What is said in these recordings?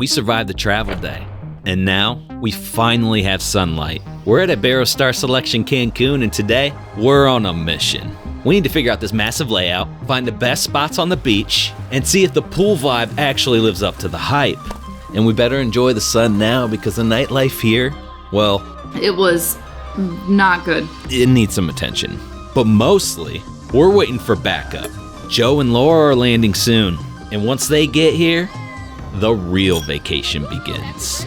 we survived the travel day. And now, we finally have sunlight. We're at Iberostar Selection Cancun, and today, we're on a mission. We need to figure out this massive layout, find the best spots on the beach, and see if the pool vibe actually lives up to the hype. And we better enjoy the sun now because the nightlife here, well, it was not good. It needs some attention. But mostly, we're waiting for backup. Joe and Laura are landing soon, and once they get here, the real vacation begins.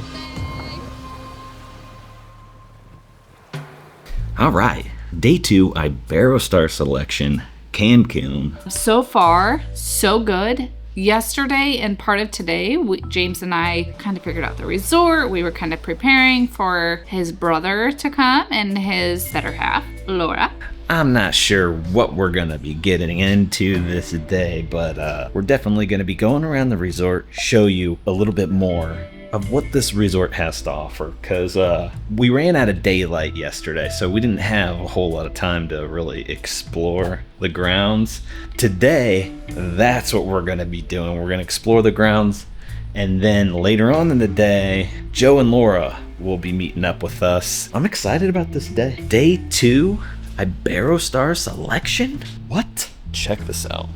All right, day 2, Iberostar Selection Cancun. So far, so good. Yesterday and part of today, James and I kind of figured out the resort. We were kind of preparing for his brother to come and his better half, Laura. I'm not sure what we're gonna be getting into this day, but we're definitely gonna be going around the resort, show you a little bit more of what this resort has to offer, because we ran out of daylight yesterday, so we didn't have a whole lot of time to really explore the grounds. Today, that's what we're gonna be doing. We're gonna explore the grounds, and then later on in the day, Joe and Laura will be meeting up with us. I'm excited about this day. Day 2, Iberostar Selection? What? Check this out.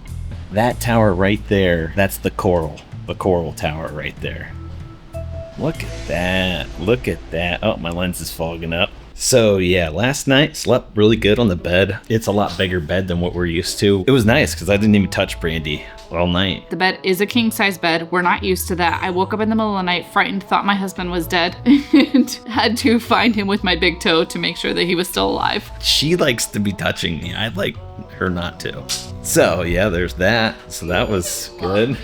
That tower right there, that's the coral tower right there. Look at that, look at that. Oh, my lens is fogging up. So yeah, last night slept really good on the bed. It's a lot bigger bed than what we're used to. It was nice because I didn't even touch Brandy all night. The bed is a king size bed. We're not used to that. I woke up in the middle of the night frightened, thought my husband was dead, and had to find him with my big toe to make sure that he was still alive. She likes to be touching me. I'd like her not to. So yeah, there's that. So that was good.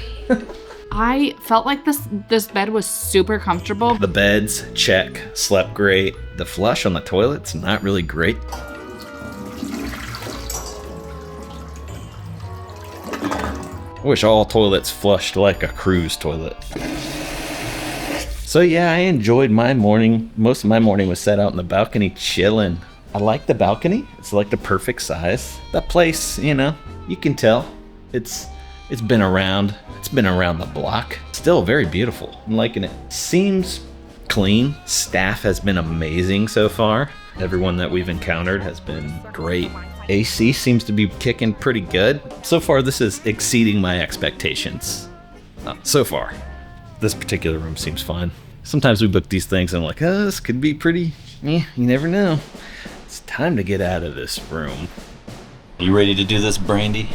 I felt like this bed was super comfortable. The beds, check, slept great. The flush on the toilet's not really great. I wish all toilets flushed like a cruise toilet. So yeah, I enjoyed my morning. Most of my morning was set out in the balcony chilling. I like the balcony. It's like the perfect size. That place, you know, you can tell. It's been around. It's been around the block. Still very beautiful. I'm liking it. Seems clean. Staff has been amazing so far. Everyone that we've encountered has been great. AC seems to be kicking pretty good. So far, this is exceeding my expectations. So far. This particular room seems fine. Sometimes we book these things and I'm like, oh, this could be pretty, you never know. It's time to get out of this room. You ready to do this, Brandy?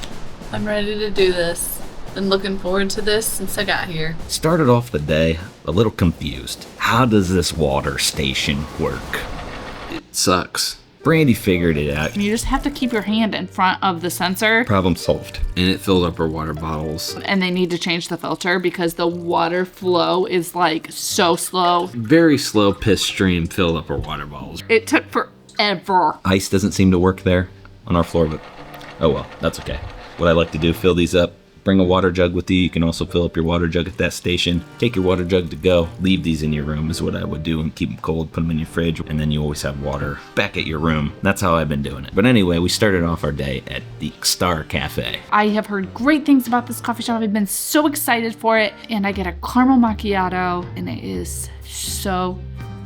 I'm ready to do this. Been looking forward to this since I got here. Started off the day a little confused. How does this water station work? It sucks. Brandy figured it out. You just have to keep your hand in front of the sensor. Problem solved. And it filled up her water bottles. And they need to change the filter because the water flow is like so slow. Very slow piss stream filled up her water bottles. It took forever. Ice doesn't seem to work there on our floor, but oh well, that's okay. What I like to do, fill these up, bring a water jug with you. You can also fill up your water jug at that station. Take your water jug to go. Leave these in your room is what I would do and keep them cold, put them in your fridge, and then you always have water back at your room. That's how I've been doing it. But anyway, we started off our day at the Star Cafe. I have heard great things about this coffee shop. I've been so excited for it. And I get a caramel macchiato and it is so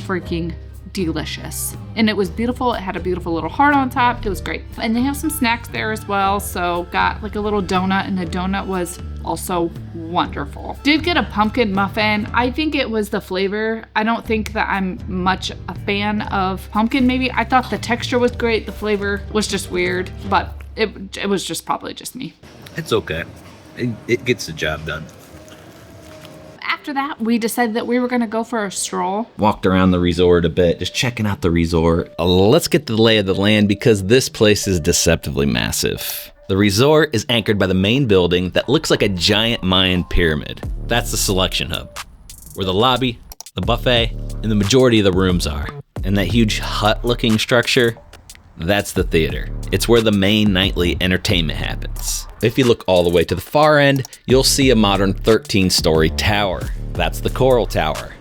freaking delicious. And it was beautiful. It had a beautiful little heart on top. It was great. And they have some snacks there as well. So got like a little donut, and the donut was also wonderful. Did get a pumpkin muffin. I think it was the flavor. I don't think that I'm much a fan of pumpkin maybe. I thought the texture was great. The flavor was just weird, but it was just probably just me. It's okay. It gets the job done. After that, we decided that we were going to go for a stroll. Walked around the resort a bit, just checking out the resort. Let's get to the lay of the land because this place is deceptively massive. The resort is anchored by the main building that looks like a giant Mayan pyramid. That's the selection hub, where the lobby, the buffet, and the majority of the rooms are. And that huge hut-looking structure, that's the theater. It's where the main nightly entertainment happens. If you look all the way to the far end, you'll see a modern 13-story tower. That's the Coral Tower.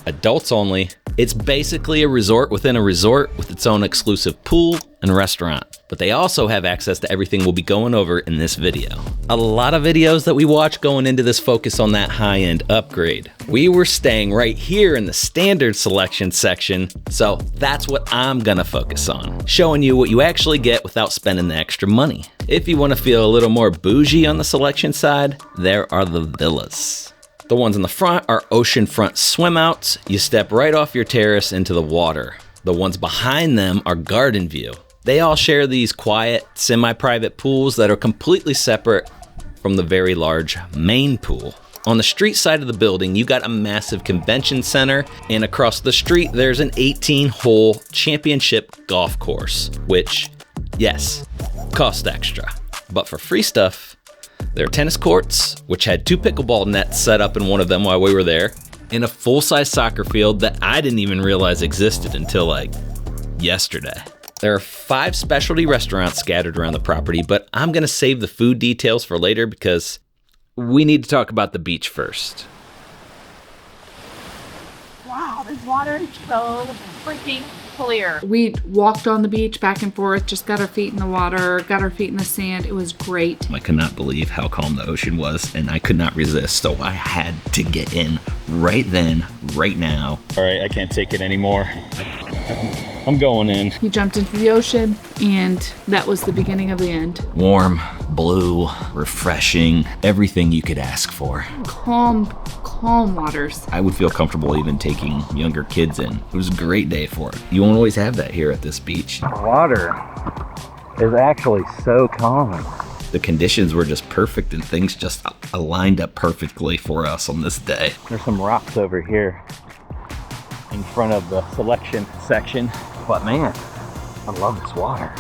adults only. It's basically a resort within a resort with its own exclusive pool and restaurant. But they also have access to everything we'll be going over in this video. A lot of videos that we watch going into this focus on that high-end upgrade. We were staying right here in the standard selection section, so that's what I'm gonna focus on. Showing you what you actually get without spending the extra money. If you wanna feel a little more bougie on the selection side, there are the villas. The ones in the front are oceanfront swim outs. You step right off your terrace into the water. The ones behind them are garden view. They all share these quiet, semi-private pools that are completely separate from the very large main pool. On the street side of the building, you got a massive convention center, and across the street, there's an 18-hole championship golf course, which, yes, cost extra. But for free stuff, there are tennis courts, which had 2 pickleball nets set up in one of them while we were there, and a full-size soccer field that I didn't even realize existed until like yesterday. There are 5 specialty restaurants scattered around the property, but I'm gonna save the food details for later because we need to talk about the beach first. Wow, this water is so freaking clear. We walked on the beach back and forth, just got our feet in the water, got our feet in the sand. It was great. I could not believe how calm the ocean was, and I could not resist, so I had to get in right then, right now. All right, I can't take it anymore. I'm going in. We jumped into the ocean, and that was the beginning of the end. Warm, blue, refreshing, everything you could ask for. Calm waters. I would feel comfortable even taking younger kids in. It was a great day for it. You won't always have that here at this beach. The water is actually so calming. The conditions were just perfect and things just aligned up perfectly for us on this day. There's some rocks over here in front of the selection section, but man, I love this water.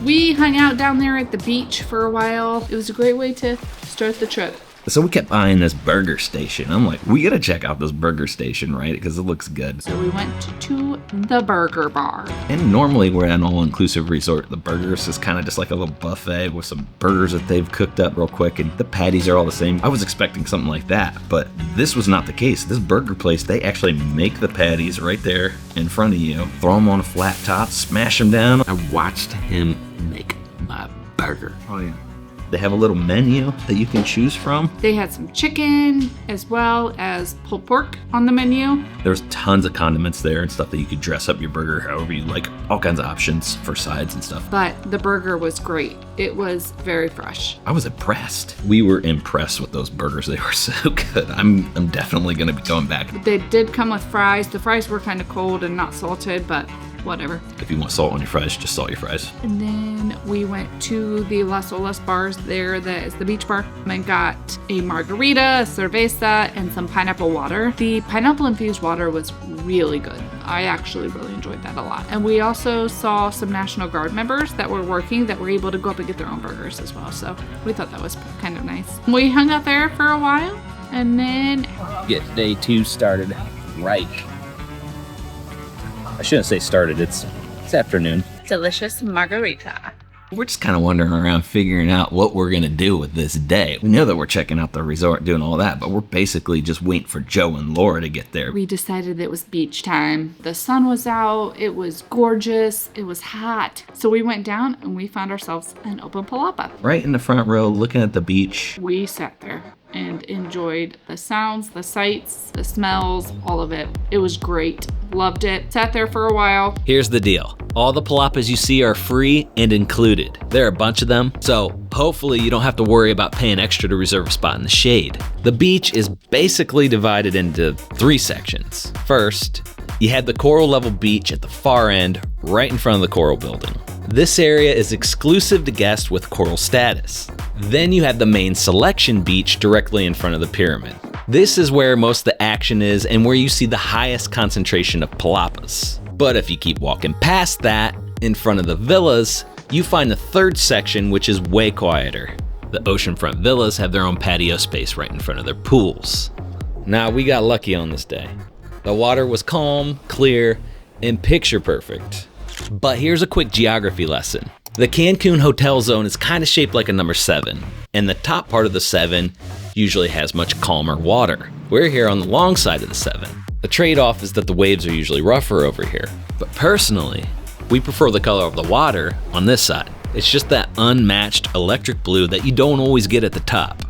We hung out down there at the beach for a while. It was a great way to start the trip. So we kept eyeing this burger station. I'm like, we gotta check out this burger station, right? Because it looks good. So we went to the burger bar. And normally we're at an all-inclusive resort. The burgers is kind of just like a little buffet with some burgers that they've cooked up real quick, and the patties are all the same. I was expecting something like that, but this was not the case. This burger place, they actually make the patties right there in front of you, throw them on a flat top, smash them down. I watched him make my burger. Oh yeah. They have a little menu that you can choose from. They had some chicken as well as pulled pork on the menu. There's tons of condiments there and stuff that you could dress up your burger however you like. All kinds of options for sides and stuff. But the burger was great. It was very fresh. I was impressed. We were impressed with those burgers. They were so good. I'm definitely gonna be going back. They did come with fries. The fries were kind of cold and not salted, but whatever. If you want salt on your fries, just salt your fries. And then we went to the Las Olas bars there, that is the beach bar, and got a margarita, a cerveza, and some pineapple water. The pineapple infused water was really good. I actually really enjoyed that a lot. And we also saw some National Guard members that were working that were able to go up and get their own burgers as well. So we thought that was kind of nice. We hung out there for a while and then Get day 2 started right. I shouldn't say started, it's afternoon. delicious margarita. We're just kind of wandering around figuring out what we're going to do with this day. We know that we're checking out the resort, doing all that, but we're basically just waiting for Joe and Laura to get there. We decided it was beach time. The sun was out, it was gorgeous, it was hot. So we went down and we found ourselves an open palapa. Right in the front row, looking at the beach. We sat there and enjoyed the sounds, the sights, the smells, all of it. It was great. Loved it. Sat there for a while. Here's the deal. All the palapas you see are free and included. There are a bunch of them, so hopefully you don't have to worry about paying extra to reserve a spot in the shade. The beach is basically divided into 3 sections. First, you have the coral level beach at the far end, right in front of the coral building. This area is exclusive to guests with coral status. Then you have the main selection beach directly in front of the pyramid. This is where most of the action is and where you see the highest concentration of palapas. But if you keep walking past that, in front of the villas, you find the 3rd section, which is way quieter. The oceanfront villas have their own patio space right in front of their pools. Now, we got lucky on this day. The water was calm, clear, and picture perfect. But here's a quick geography lesson. The Cancun hotel zone is kind of shaped like a number 7, and the top part of the 7 usually has much calmer water. We're here on the long side of the 7. The trade-off is that the waves are usually rougher over here. But personally, we prefer the color of the water on this side. It's just that unmatched electric blue that you don't always get at the top.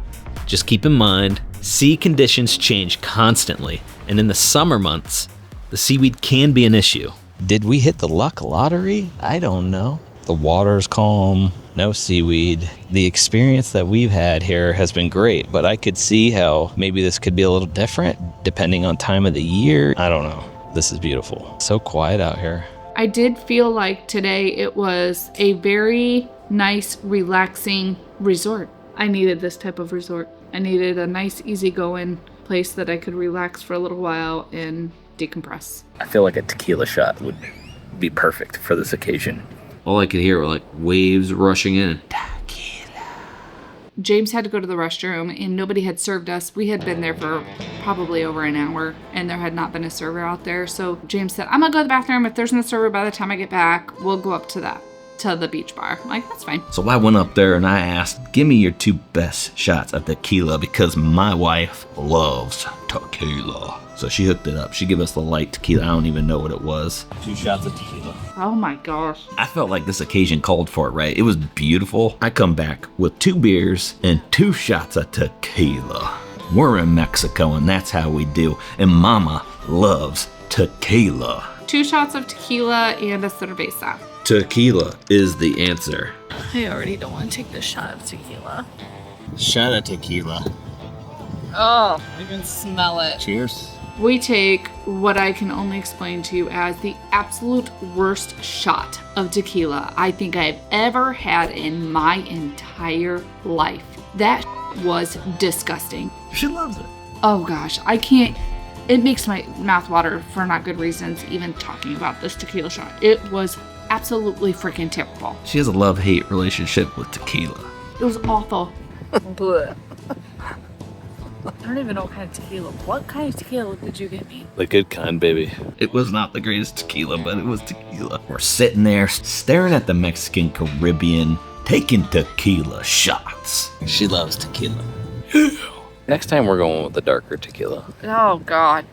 Just keep in mind, sea conditions change constantly, and in the summer months, the seaweed can be an issue. Did we hit the luck lottery? I don't know. The water's calm, no seaweed. The experience that we've had here has been great, but I could see how maybe this could be a little different depending on time of the year. I don't know. This is beautiful. So quiet out here. I did feel like today it was a very nice, relaxing resort. I needed this type of resort. I needed a nice, easygoing place that I could relax for a little while and decompress. I feel like a tequila shot would be perfect for this occasion. All I could hear were like waves rushing in. James had to go to the restroom and nobody had served us. We had been there for probably over an hour and there had not been a server out there. So James said, I'm gonna go to the bathroom. If there's no server by the time I get back, we'll go up to the beach bar. I'm like, that's fine. So I went up there and I asked, give me your 2 best shots of tequila because my wife loves tequila. So she hooked it up. She gave us the light tequila. I don't even know what it was. 2 shots of tequila. Oh my gosh. I felt like this occasion called for it, right? It was beautiful. I come back with 2 beers and 2 shots of tequila. We're in Mexico and that's how we do. And Mama loves tequila. 2 shots of tequila and a cerveza. Tequila is the answer. I already don't want to take this shot of tequila. Shot of tequila. Oh, I can smell it. Cheers. We take what I can only explain to you as the absolute worst shot of tequila I think I've ever had in my entire life. That was disgusting. She loves it. Oh gosh, I can't. It makes my mouth water for not good reasons even talking about this tequila shot. It was absolutely freaking terrible. She has a love-hate relationship with tequila. It was awful. Blech. I don't even know what kind of tequila. What kind of tequila did you get me? The good kind, baby. It was not the greatest tequila, but it was tequila. We're sitting there staring at the Mexican Caribbean, taking tequila shots. She loves tequila. Next time we're going with the darker tequila. Oh, God.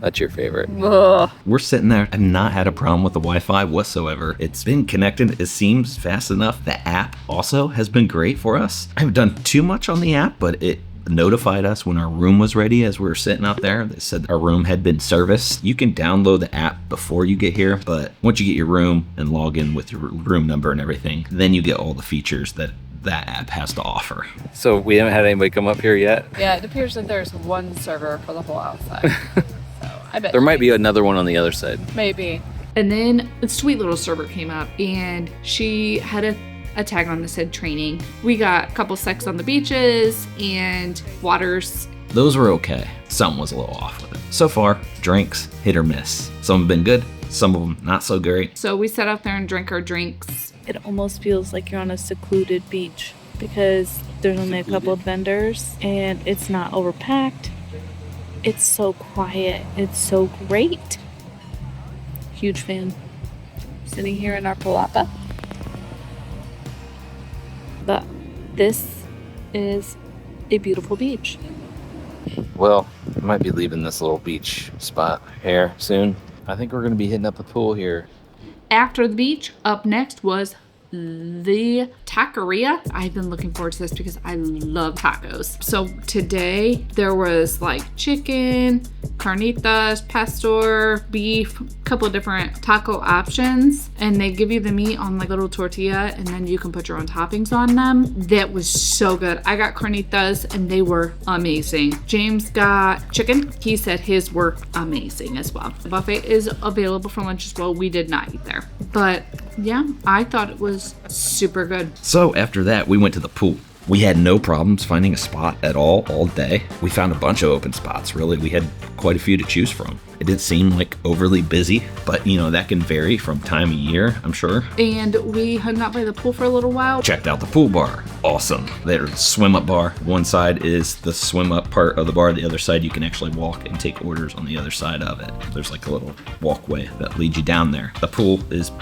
That's your favorite. Ugh. We're sitting there. I've not had a problem with the Wi-Fi whatsoever. It's been connected. It seems fast enough. The app also has been great for us. I haven't done too much on the app, but it notified us when our room was ready as we were sitting out there. They said our room had been serviced. You can download the app before you get here, but once you get your room and log in with your room number and everything, then you get all the features that app has to offer. So we haven't had anybody come up here yet? Yeah, it appears that there's one server for the whole outside. So I bet There might be another one on the other side. maybe. And then a sweet little server came up and she had a tag on that said training. We got a couple sex on the beaches and waters. Those were okay. Something was a little off with it. So far, drinks, hit or miss. Some have been good, some of them not so great. So we sat out there and drank our drinks. It almost feels like you're on a secluded beach because there's only a couple of vendors and it's not overpacked. It's so quiet. It's so great. Huge fan. Sitting here in our palapa. But this is a beautiful beach. Well, I might be leaving this little beach spot here soon. I think we're going to be hitting up the pool here. After the beach, up next was the taqueria. I've been looking forward to this because I love tacos. So today there was like chicken, carnitas, pastor, beef, a couple of different taco options, and they give you the meat on like little tortilla and then you can put your own toppings on them. That was so good. I got carnitas and they were amazing. James got chicken. He said his were amazing as well. The buffet is available for lunch as well. We did not eat there, but yeah, I thought it was super good. So after that, we went to the pool. We had no problems finding a spot at all day. We found a bunch of open spots, really. We had quite a few to choose from. It didn't seem like overly busy, but you know, that can vary from time of year, I'm sure. And we hung out by the pool for a little while. Checked out the pool bar. Awesome. There's a swim up bar. One side is the swim up part of the bar. The other side, you can actually walk and take orders on the other side of it. There's like a little walkway that leads you down there. The pool is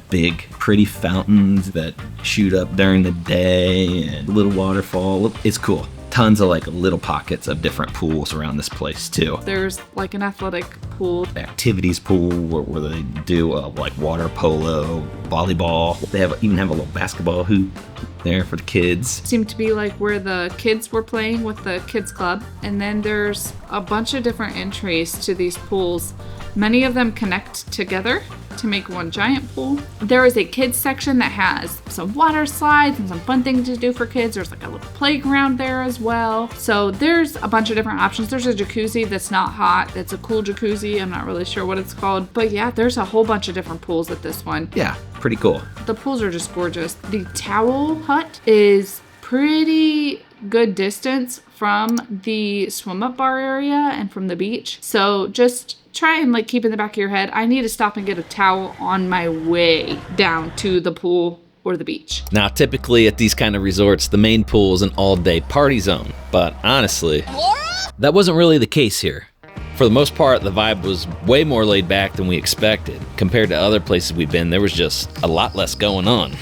big, pretty fountains that shoot up during the day and a little waterfall. It's cool. tons of like little pockets of different pools around this place too. There's like an athletic pool. Activities pool where they do like water polo, volleyball. They even have a little basketball hoop there for the kids. Seemed to be like where the kids were playing with the kids club. And then there's a bunch of different entries to these pools. Many of them connect together to make one giant pool. There is a kids section that has some water slides and some fun things to do for kids. There's like a little playground there as well. So there's a bunch of different options. There's a jacuzzi that's not hot. That's a cool jacuzzi. I'm not really sure what it's called. But yeah, there's a whole bunch of different pools at this one. Yeah, pretty cool. The pools are just gorgeous. The towel hut is pretty good distance from the swim up bar area and from the beach. So just try and like keep in the back of your head, I need to stop and get a towel on my way down to the pool or the beach. Now, typically at these kind of resorts, the main pool is an all-day party zone, but honestly, that wasn't really the case here. For the most part, the vibe was way more laid back than we expected. Compared to other places we've been, there was just a lot less going on.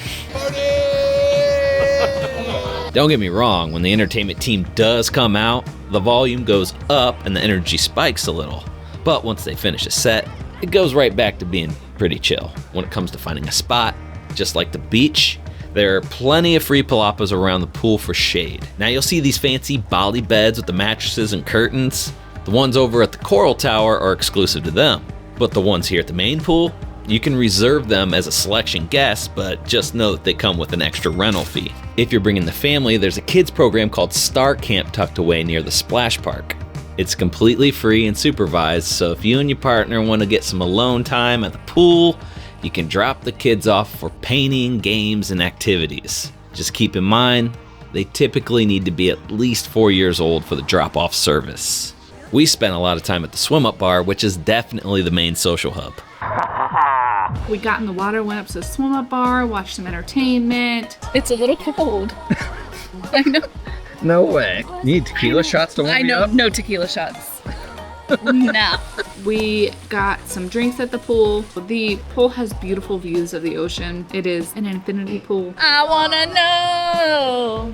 Don't get me wrong, when the entertainment team does come out, the volume goes up and the energy spikes a little. But once they finish a set, it goes right back to being pretty chill. When it comes to finding a spot, just like the beach, there are plenty of free palapas around the pool for shade. Now you'll see these fancy Bali beds with the mattresses and curtains. The ones over at the Coral Tower are exclusive to them. But the ones here at the main pool, you can reserve them as a selection guest, but just know that they come with an extra rental fee. If you're bringing the family, there's a kids program called Star Camp tucked away near the splash park. It's completely free and supervised, so if you and your partner want to get some alone time at the pool, you can drop the kids off for painting, games, and activities. Just keep in mind, they typically need to be at least 4 years old for the drop-off service. We spent a lot of time at the swim-up bar, which is definitely the main social hub. We got in the water, went up to the swim-up bar, watched some entertainment. It's a little cold. I know. No way. You need tequila shots to warm I you know. up? No tequila shots. No. We got some drinks at the pool. The pool has beautiful views of the ocean. It is an infinity pool. I wanna know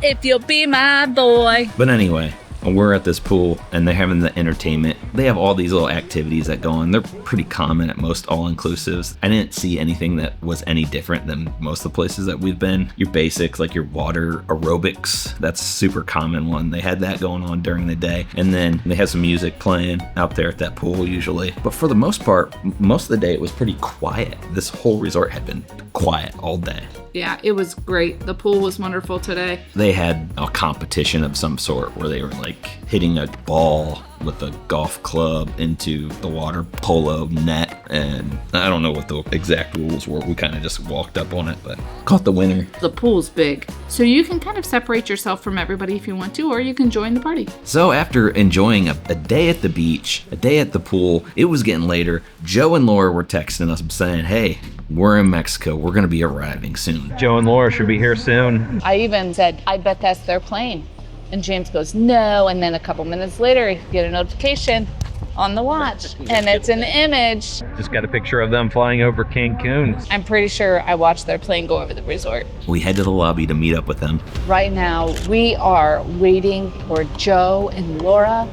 if you'll be my boy. But anyway, we're at this pool and they're having the entertainment. They have all these little activities that go on. They're pretty common at most all-inclusives. I didn't see anything that was any different than most of the places that we've been. Your basics, like your water aerobics, that's a super common one. They had that going on during the day. And then they had some music playing out there at that pool usually. But for the most part, most of the day it was pretty quiet. This whole resort had been quiet all day. Yeah, it was great. The pool was wonderful today. They had a competition of some sort where they were like hitting a ball with a golf club into the water polo net, and I don't know what the exact rules were. We kind of just walked up on it, but caught the winner. The pool's big, so you can kind of separate yourself from everybody if you want to, or you can join the party. So after enjoying a day at the beach, a day at the pool, it was getting later. Joe and Laura were texting us saying, hey, we're in Mexico. We're going to be arriving soon. Joe and Laura should be here soon. I even said, I bet that's their plane. And James goes, no. And then a couple minutes later, you get a notification on the watch, and it's an image. Just got a picture of them flying over Cancun. I'm pretty sure I watched their plane go over the resort. We head to the lobby to meet up with them. Right now, we are waiting for Joe and Laura.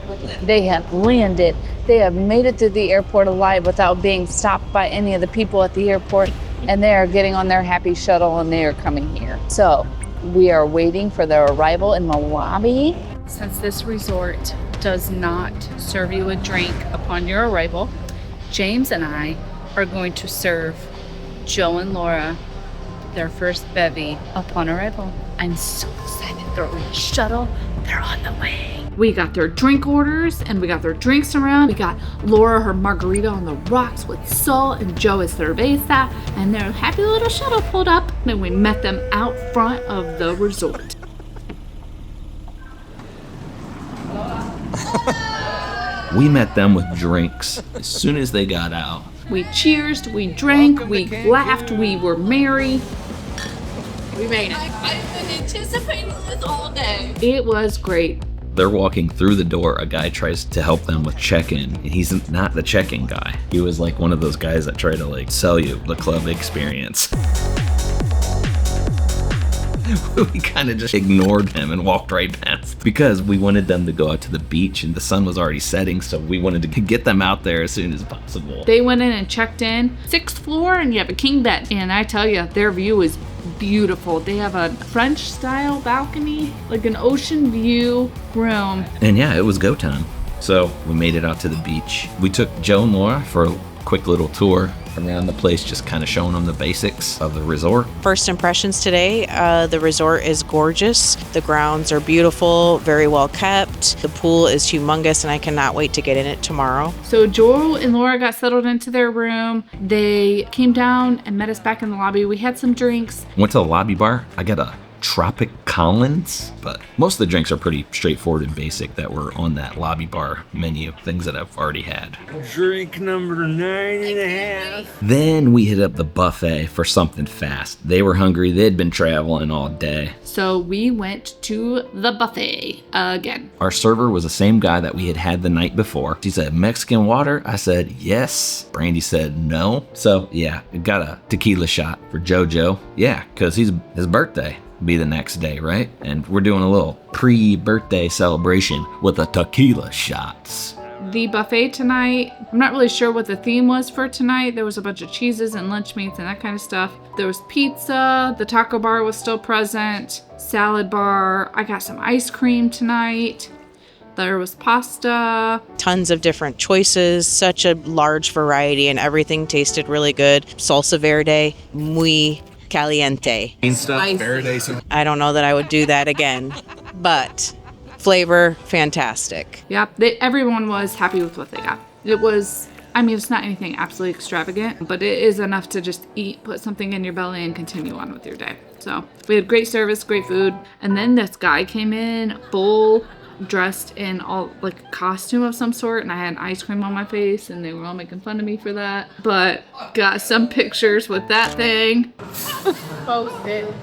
They have landed. They have made it to the airport alive without being stopped by any of the people at the airport. And they are getting on their happy shuttle and they are coming here. So we are waiting for their arrival in the lobby. Since this resort does not serve you a drink upon your arrival, James and I are going to serve Joe and Laura their first bevy upon arrival. I'm so excited. They're on the shuttle. They're on the way. We got their drink orders and we got their drinks around. We got Laura her margarita on the rocks with salt and Joe his cerveza, and their happy little shuttle pulled up and we met them out front of the resort. We met them with drinks as soon as they got out. We cheersed, we drank, we laughed, we were merry. We made it. I've been anticipating this all day. It was great. They're walking through the door. A guy tries to help them with check-in. He's not the check-in guy. He was like one of those guys that try to like sell you the club experience. We kind of just ignored him and walked right past because we wanted them to go out to the beach and the sun was already setting, so we wanted to get them out there as soon as possible. They went in and checked in. 6th floor, and you have a king bed. And I tell you, their view is beautiful. They have a French style balcony, like an ocean view room. And yeah, it was go time. So we made it out to the beach. We took Joe and Laura for a quick little tour around the place, just kind of showing them the basics of the resort. First impressions today, the resort is gorgeous. The grounds are beautiful, very well kept. The pool is humongous and I cannot wait to get in it tomorrow. So Joel and Laura got settled into their room. They came down and met us back in the lobby. We had some drinks. Went to the lobby bar. I got a Tropic Collins, but most of the drinks are pretty straightforward and basic that were on that lobby bar menu, things that I've already had. Drink number 9.5. Then we hit up the buffet for something fast. They were hungry. They'd been traveling all day. So we went to the buffet again. Our server was the same guy that we had the night before. He said, Mexican water? I said, yes. Brandy said, no. So yeah, got a tequila shot for JoJo. Yeah, because his birthday be the next day, right? And we're doing a little pre-birthday celebration with the tequila shots. The buffet tonight, I'm not really sure what the theme was for tonight. There was a bunch of cheeses and lunch meats and that kind of stuff. There was pizza, the taco bar was still present, salad bar. I got some ice cream tonight. There was pasta. Tons of different choices, such a large variety, and everything tasted really good. Salsa verde, muy caliente. I don't know that I would do that again, but flavor, fantastic. Yep, everyone was happy with what they got. It was, I mean, it's not anything absolutely extravagant, but it is enough to just eat, put something in your belly, and continue on with your day. So we had great service, great food. And then this guy came in, full dressed in all like a costume of some sort, and I had ice cream on my face and they were all making fun of me for that, but got some pictures with that thing. Post it.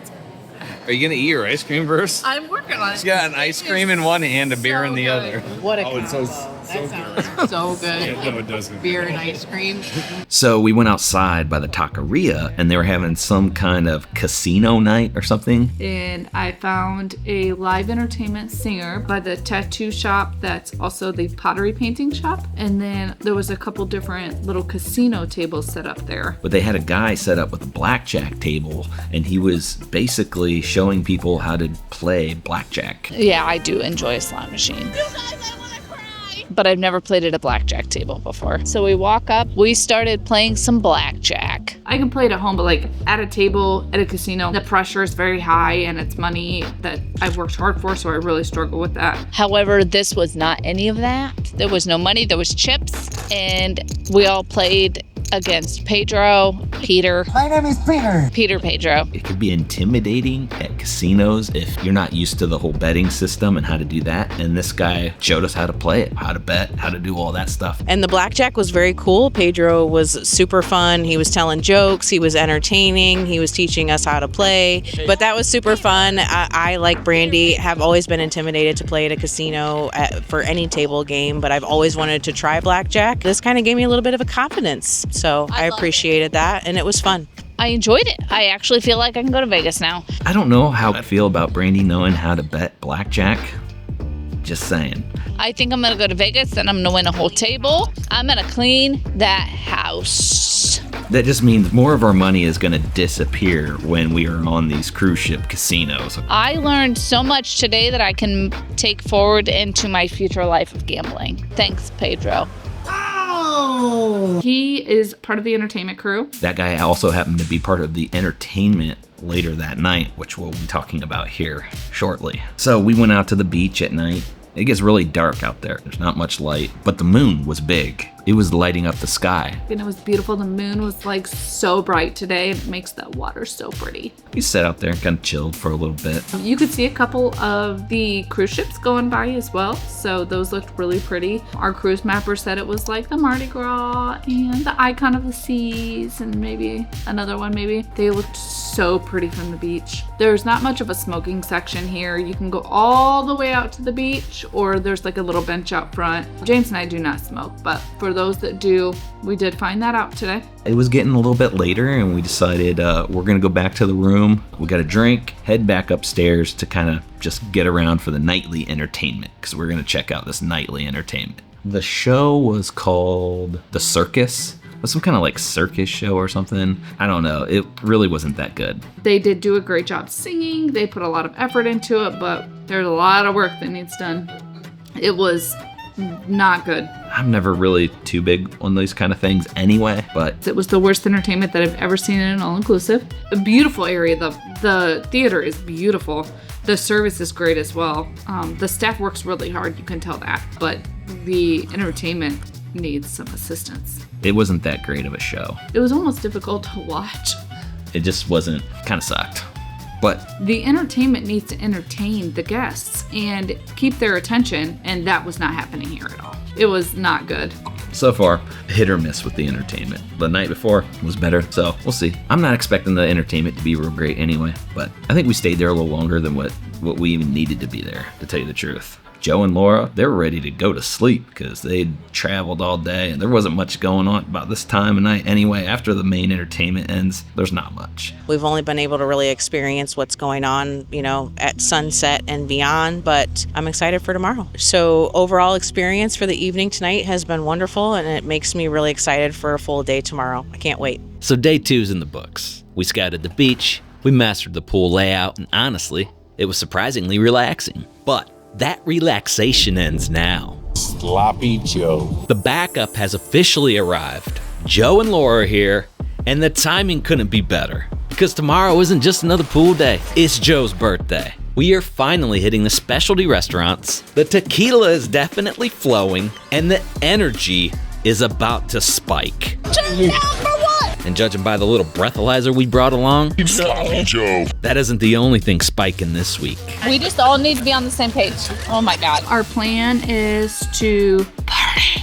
Are you gonna eat your ice cream first? I'm working on it. She's got an ice cream in one hand, a beer in the other. What a It's so that sounds so good. no, it doesn't. Beer and ice cream. So we went outside by the taqueria and they were having some kind of casino night or something. And I found a live entertainment singer by the tattoo shop that's also the pottery painting shop. And then there was a couple different little casino tables set up there. But they had a guy set up with a blackjack table and he was basically showing people how to play blackjack. Yeah, I do enjoy a slot machine. But I've never played at a blackjack table before. So we walk up, we started playing some blackjack. I can play it at home, but like at a table, at a casino, the pressure is very high and it's money that I've worked hard for, so I really struggle with that. However, this was not any of that. There was no money, there was chips, and we all played against Pedro, Peter. My name is Peter. Peter Pedro. It could be intimidating at casinos if you're not used to the whole betting system and how to do that. And this guy showed us how to play it, how to bet, how to do all that stuff. And the blackjack was very cool. Pedro was super fun. He was telling jokes. He was entertaining. He was teaching us how to play. But that was super fun. I like Brandy, have always been intimidated to play at a casino for any table game, but I've always wanted to try blackjack. This kind of gave me a little bit of a confidence. So I appreciated that, and it was fun. I enjoyed it. I actually feel like I can go to Vegas now. I don't know how I feel about Brandy knowing how to bet blackjack. Just saying. I think I'm gonna go to Vegas and I'm gonna win a whole table. I'm gonna clean that house. That just means more of our money is going to disappear when we are on these cruise ship casinos. I learned so much today that I can take forward into my future life of gambling. Thanks, Pedro. He is part of the entertainment crew. That guy also happened to be part of the entertainment later that night, which we'll be talking about here shortly. So we went out to the beach at night. It gets really dark out there. There's not much light, but the moon was big. It was lighting up the sky. And it was beautiful. The moon was like so bright today. It makes the water so pretty. We sat out there and kind of chilled for a little bit. You could see a couple of the cruise ships going by as well. So those looked really pretty. Our cruise mapper said it was like the Mardi Gras and the Icon of the Seas and maybe another one maybe. They looked so pretty from the beach. There's not much of a smoking section here. You can go all the way out to the beach or there's like a little bench out front. James and I do not smoke, but for those that do. We did find that out today. It was getting a little bit later, and we decided we're gonna go back to the room. We got a drink, head back upstairs to kind of just get around for the nightly entertainment, because we're gonna check out this nightly entertainment. The show was called The Circus. It was some kind of like circus show or something. I don't know. It really wasn't that good. They did do a great job singing. They put a lot of effort into it, but there's a lot of work that needs done. It was not good. I'm never really too big on these kind of things anyway, but It was the worst entertainment that I've ever seen in an all-inclusive. A beautiful area. The theater is beautiful. The service is great as well. The staff works really hard, you can tell that, but the entertainment needs some assistance. it wasn't that great of a show. It was almost difficult to watch. It just wasn't, kind of sucked. But The entertainment needs to entertain the guests and keep their attention, and that was not happening here at all. It was not good. so far, hit or miss with the entertainment. The night before was better, so we'll see. I'm not expecting the entertainment to be real great anyway, but I think we stayed there a little longer than what we even needed to be there, to tell you the truth. Joe and Laura, they were ready to go to sleep because they'd traveled all day and there wasn't much going on about this time of night anyway. After the main entertainment ends, there's not much. We've only been able to really experience what's going on, at sunset and beyond, but I'm excited for tomorrow. So overall experience for the evening tonight has been wonderful, and it makes me really excited for a full day tomorrow. I can't wait. So day 2's in the books. We scouted the beach, we mastered the pool layout, and honestly, it was surprisingly relaxing. But that relaxation ends now. Sloppy Joe. The backup has officially arrived. Joe and Laura are here, and the timing couldn't be better. Because tomorrow isn't just another pool day, it's Joe's birthday. We are finally hitting the specialty restaurants, the tequila is definitely flowing, and the energy is about to spike. And judging by the little breathalyzer we brought along, Sloppy Joe. that isn't the only thing spiking this week. We just all need to be on the same page. Oh my God. Our plan is to party.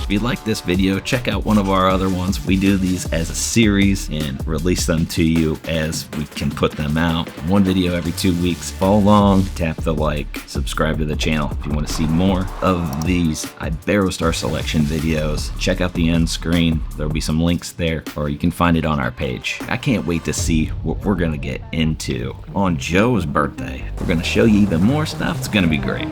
If you like this video, check out one of our other ones. We do these as a series and release them to you as we can put them out. One video every 2 weeks. Follow along, tap the like, subscribe to the channel if you want to see more of these Iberostar Selection videos. Check out the end screen. There'll be some links there, or you can find it on our page. I can't wait to see what we're going to get into on Joe's birthday. We're going to show you even more stuff. It's going to be great.